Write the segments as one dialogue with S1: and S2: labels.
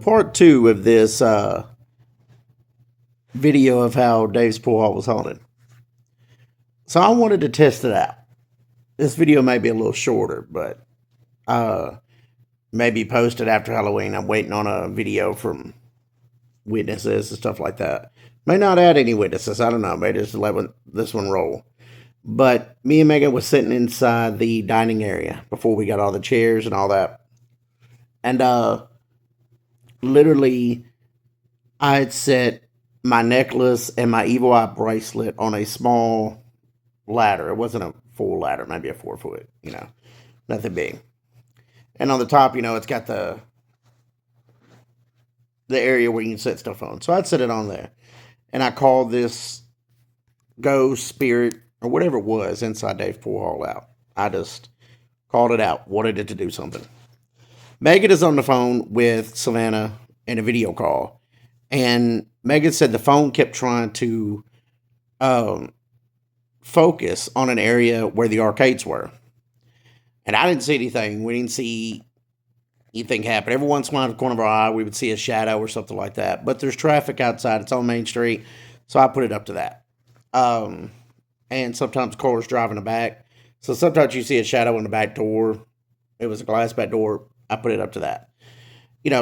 S1: part two of this video of how Dave's PoolHall was haunted. So I wanted to test it out. This video may be a little shorter, but maybe posted after Halloween. I'm waiting on a video from witnesses and stuff like that. May not add any witnesses. I don't know. Maybe just let this one roll. But me and Megan was sitting inside the dining area before we got all the chairs and all that. And literally, I had set my necklace and my evil eye bracelet on a small ladder. It wasn't a full ladder, maybe a 4-foot, nothing big. And on the top, it's got the area where you can set stuff on. So I'd set it on there. And I called this ghost, spirit, or whatever it was inside Dave's PoolHall out. I just called it out, wanted it to do something. Megan is on the phone with Savannah in a video call. And Megan said the phone kept trying to focus on an area where the arcades were. And I didn't see anything. We didn't see anything happen. Every once in a while, in the corner of our eye, we would see a shadow or something like that. But there's traffic outside. It's on Main Street. So I put it up to that. And sometimes cars drive in the back. So sometimes you see a shadow in the back door. It was a glass back door. I put it up to that.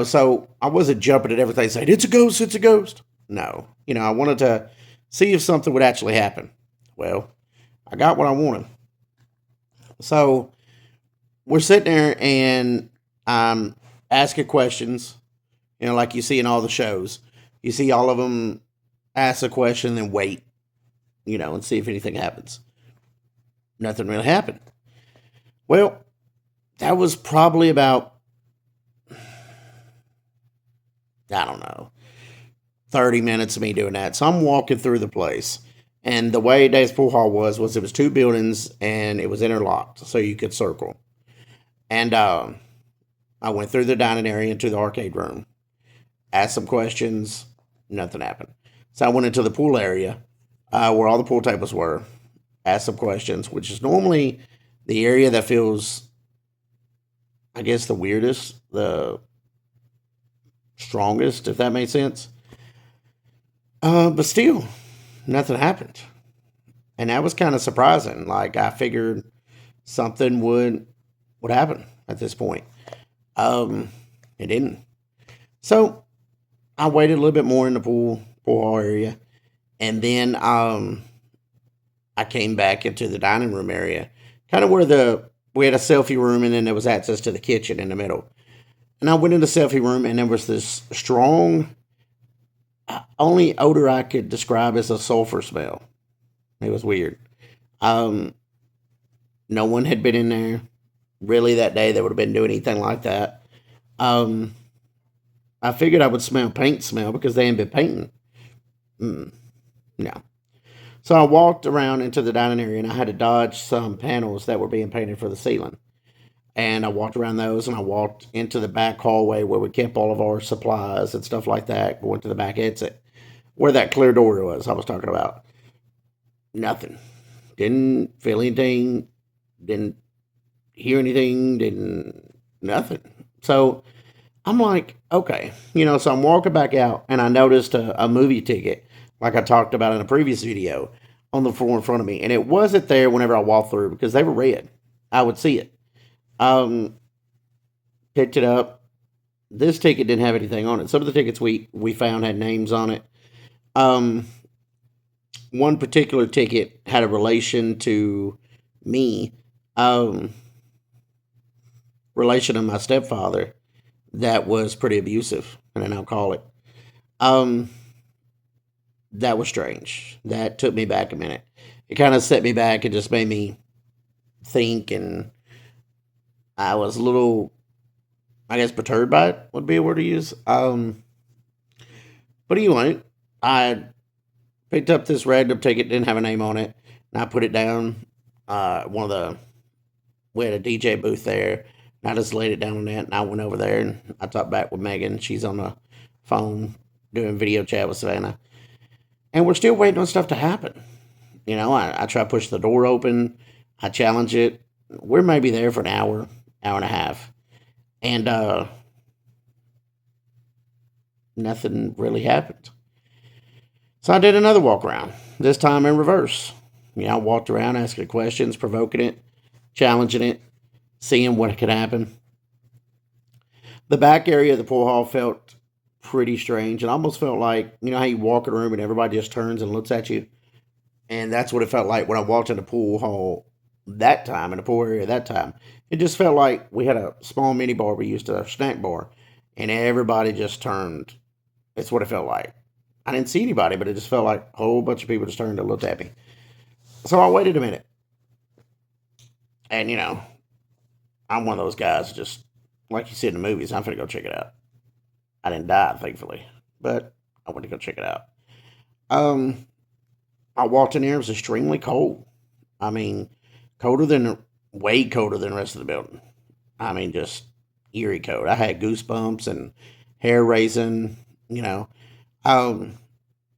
S1: So I wasn't jumping at everything saying, it's a ghost, it's a ghost. No. I wanted to see if something would actually happen. Well, I got what I wanted. So we're sitting there and I'm asking questions, like you see in all the shows. You see all of them ask a question and wait, and see if anything happens. Nothing really happened. Well, that was probably about, I don't know, 30 minutes of me doing that. So I'm walking through the place. And the way Dave's PoolHall was it was 2 buildings and it was interlocked. So you could circle. And I went through the dining area into the arcade room. Asked some questions. Nothing happened. So I went into the pool area where all the pool tables were. Asked some questions, which is normally the area that feels, I guess, the weirdest, the strongest, if that makes sense. But still, nothing happened. And that was kind of surprising. Like, I figured something would happen at this point. It didn't. So I waited a little bit more in the pool hall area. And then I came back into the dining room area. Kind of where we had a selfie room and then there was access to the kitchen in the middle. And I went in the selfie room and there was this strong, only odor I could describe as a sulfur smell. It was weird. No one had been in there really that day that would have been doing anything like that. I figured I would smell paint smell because they hadn't been painting. No. So I walked around into the dining area and I had to dodge some panels that were being painted for the ceiling. And I walked around those and I walked into the back hallway where we kept all of our supplies and stuff like that. Going to the back exit where that clear door was I was talking about. Nothing. Didn't feel anything. Didn't hear anything. Nothing. So I'm like, okay. So I'm walking back out and I noticed a movie ticket, like I talked about in a previous video, on the floor in front of me. And it wasn't there whenever I walked through because they were red. I would see it. Picked it up. This ticket didn't have anything on it. Some of the tickets we found had names on it. One particular ticket had a relation to me, relation to my stepfather that was pretty abusive and an alcoholic. That was strange. That took me back a minute. It kind of set me back and just made me think, and I was a little, I guess, perturbed by it would be a word to use. But anyway, I picked up this random ticket, didn't have a name on it, and I put it down. We had a DJ booth there, and I just laid it down on that, and I went over there, and I talked back with Megan. She's on the phone doing video chat with Savannah. And we're still waiting on stuff to happen. I try to push the door open. I challenge it. We're maybe there for an hour and a half. And nothing really happened. So I did another walk around, this time in reverse. I walked around asking questions, provoking it, challenging it, seeing what could happen. The back area of the pool hall felt pretty strange. It almost felt like, how you walk in a room and everybody just turns and looks at you? And that's what it felt like when I walked in the pool hall that time, in the pool area that time. It just felt like we had a small mini bar we used to a snack bar, and everybody just turned. It's what it felt like. I didn't see anybody, but it just felt like a whole bunch of people just turned and looked at me. So I waited a minute. And, I'm one of those guys just, like you see in the movies, I'm going to go check it out. I didn't die, thankfully, but I went to go check it out. Um, I walked in there, it was extremely cold. I mean, way colder than the rest of the building. I mean, just eerie cold. I had goosebumps and hair raising, you know. Um,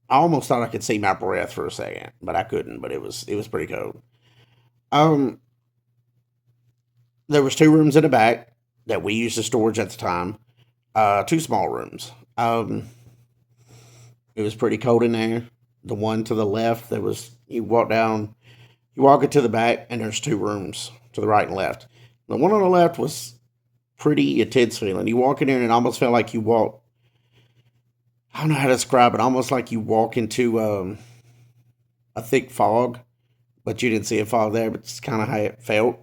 S1: I almost thought I could see my breath for a second, but I couldn't. But it was pretty cold. Um, there was two rooms in the back that we used as storage at the time. Two small rooms. It was pretty cold in there. The one to the left, there was you walk into the back, and there's two rooms to the right and left. The one on the left was pretty intense feeling. You walk in there, and it almost felt like you walk. I don't know how to describe it. Almost like you walk into a thick fog, but you didn't see a fog there. But it's kind of how it felt.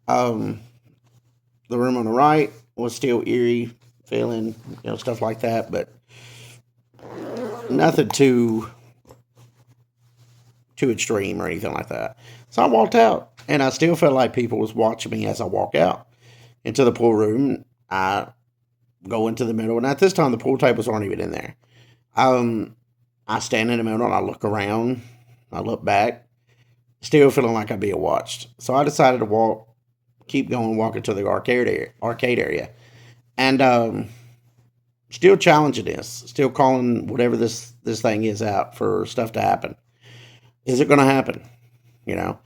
S1: Um, the room on the right was still eerie feeling, stuff like that, but nothing too extreme or anything like that. So I walked out, and I still felt like people was watching me as I walk out into the pool room. I go into the middle, and at this time the pool tables aren't even in there. Um, I stand in the middle, and I look around, I look back, still feeling like I'm being watched. So I decided to keep going, walking to the arcade area, and still challenging this, still calling whatever this thing is out for stuff to happen. Is it going to happen? You know,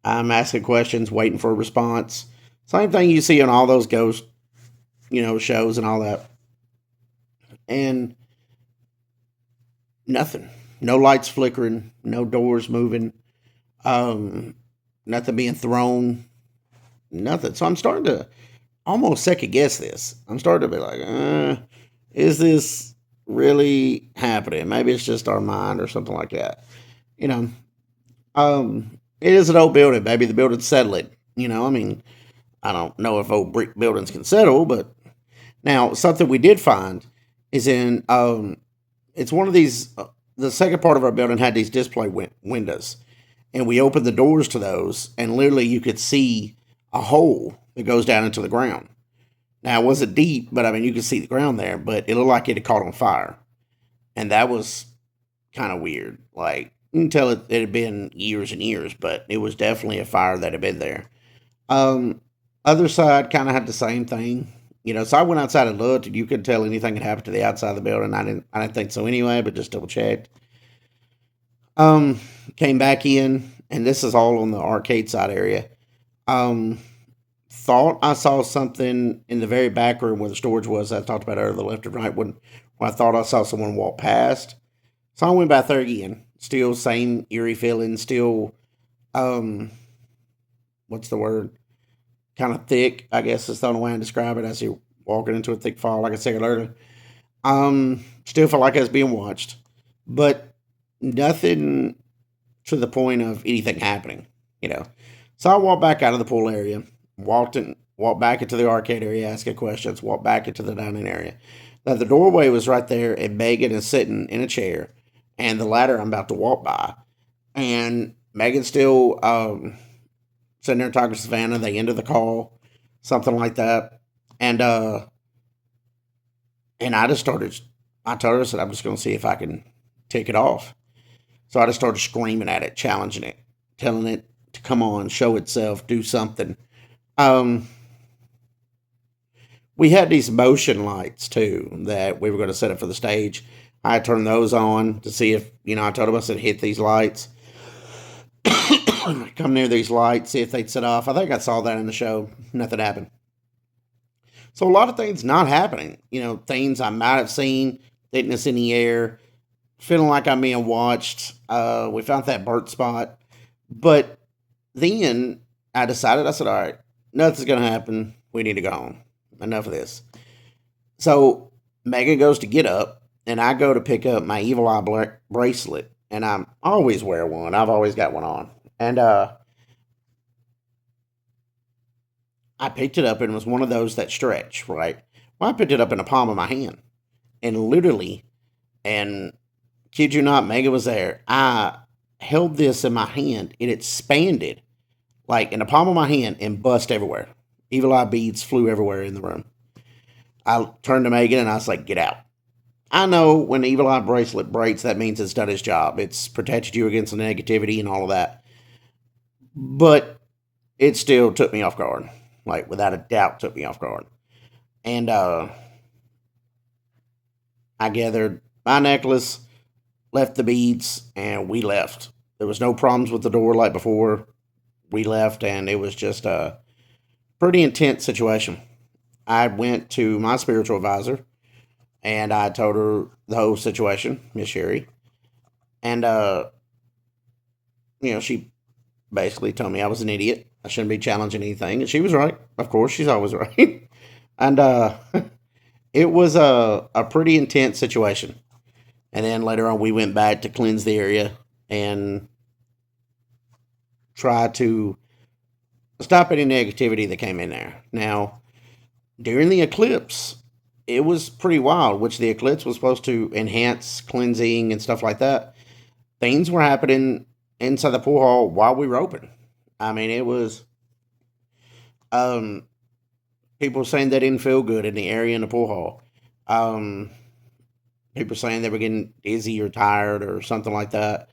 S1: I'm asking questions, waiting for a response. Same thing you see on all those ghost, shows and all that. And nothing. No lights flickering, no doors moving, um, nothing being thrown, nothing. So I'm starting to almost second guess this. I'm starting to be like, is this really happening? Maybe it's just our mind or something like that. You know, it is an old building. Maybe the building's settling. I mean, I don't know if old brick buildings can settle, but now something we did find is in it's one of these. The second part of our building had these display windows, and we opened the doors to those, and literally you could see a hole that goes down into the ground. Now it wasn't deep, but I mean you could see the ground there, but it looked like it had caught on fire, and that was kind of weird. Like you can tell it had been years and years, but it was definitely a fire that had been there. Um, Other side kind of had the same thing. So I went outside and looked, and you couldn't tell anything had happened to the outside of the building. I didn't think so anyway, but just double checked. Um, Came back in, and this is all on the arcade side area. Um, Thought I saw something in the very back room where the storage was. I talked about earlier, the left and right when I thought I saw someone walk past. So I went back there again. Still same eerie feeling. Still, um, what's the word? Kind of thick, I guess is the only way I describe it. As you're walking into a thick fog, like I said earlier. Still felt like I was being watched, but nothing to the point of anything happening. You know. So I walked back out of the pool area, walked back into the arcade area, asking questions, walked back into the dining area. Now the doorway was right there, and Megan is sitting in a chair, and the ladder I'm about to walk by, and Megan's still sitting there talking to Savannah. They ended the call, something like that, and I just started. I told her, I said, I'm just going to see if I can take it off. So I just started screaming at it, challenging it, telling it to come on, show itself, do something. Um, we had these motion lights too that we were going to set up for the stage. I turned those on to see if, I told them, I said, hit these lights, come near these lights, see if they'd set off. I think I saw that in the show. Nothing happened. So a lot of things not happening. Things I might have seen, thickness in the air, feeling like I'm being watched. We found that burnt spot. But then I decided, I said, all right, nothing's going to happen. We need to go home. Enough of this. So Megan goes to get up, and I go to pick up my evil eye bracelet. And I always wear one. I've always got one on. And I picked it up, and it was one of those that stretch, right? Well, I picked it up in the palm of my hand. And literally, and kid you not, Megan was there. I held this in my hand. It expanded like in the palm of my hand and bust everywhere. Evil eye beads flew everywhere in the room. I turned to Megan and I was like, get out. I know when the evil eye bracelet breaks, that means it's done its job. It's protected you against the negativity and all of that. But it still took me off guard. Like, without a doubt, took me off guard. And I gathered my necklace, left the beads, and we left. There was no problems with the door like before. We left, and it was just a pretty intense situation. I went to my spiritual advisor, and I told her the whole situation, Miss Sherry. And, she basically told me I was an idiot. I shouldn't be challenging anything. And she was right. Of course, she's always right. And it was a pretty intense situation. And then later on, we went back to cleanse the area and try to stop any negativity that came in there. Now, during the eclipse, it was pretty wild, which the eclipse was supposed to enhance cleansing and stuff like that. Things were happening inside the pool hall while we were open. I mean, it was people saying they didn't feel good in the area in the pool hall. People saying they were getting dizzy or tired or something like that.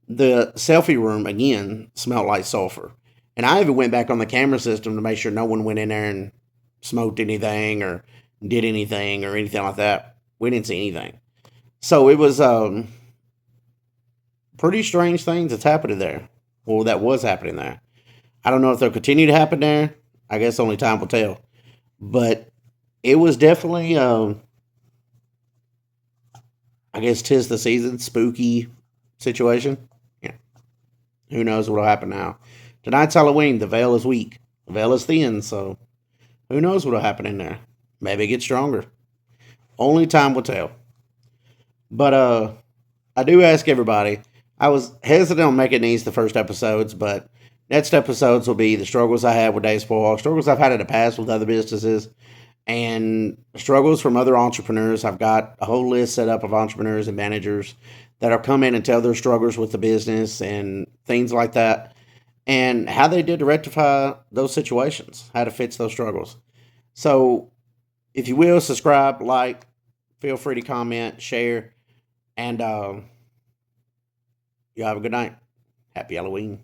S1: The selfie room, again, smelled like sulfur. And I even went back on the camera system to make sure no one went in there and smoked anything or did anything or anything like that. We didn't see anything. So it was pretty strange things that's happening there. Well, that was happening there. I don't know if they'll continue to happen there. I guess only time will tell. But it was definitely, I guess, 'tis the season, spooky situation. Yeah. Who knows what'll happen now? Tonight's Halloween. The veil is weak. The veil is thin, so who knows what'll happen in there? Maybe it gets stronger. Only time will tell. But I do ask everybody. I was hesitant on making these the first episodes, but next episodes will be the struggles I had with Dave's PoolHall, struggles I've had in the past with other businesses, and struggles from other entrepreneurs. I've got a whole list set up of entrepreneurs and managers that'll come in and tell their struggles with the business and things like that, and how they did to rectify those situations, how to fix those struggles. So, if you will, subscribe, like, feel free to comment, share, and you have a good night. Happy Halloween.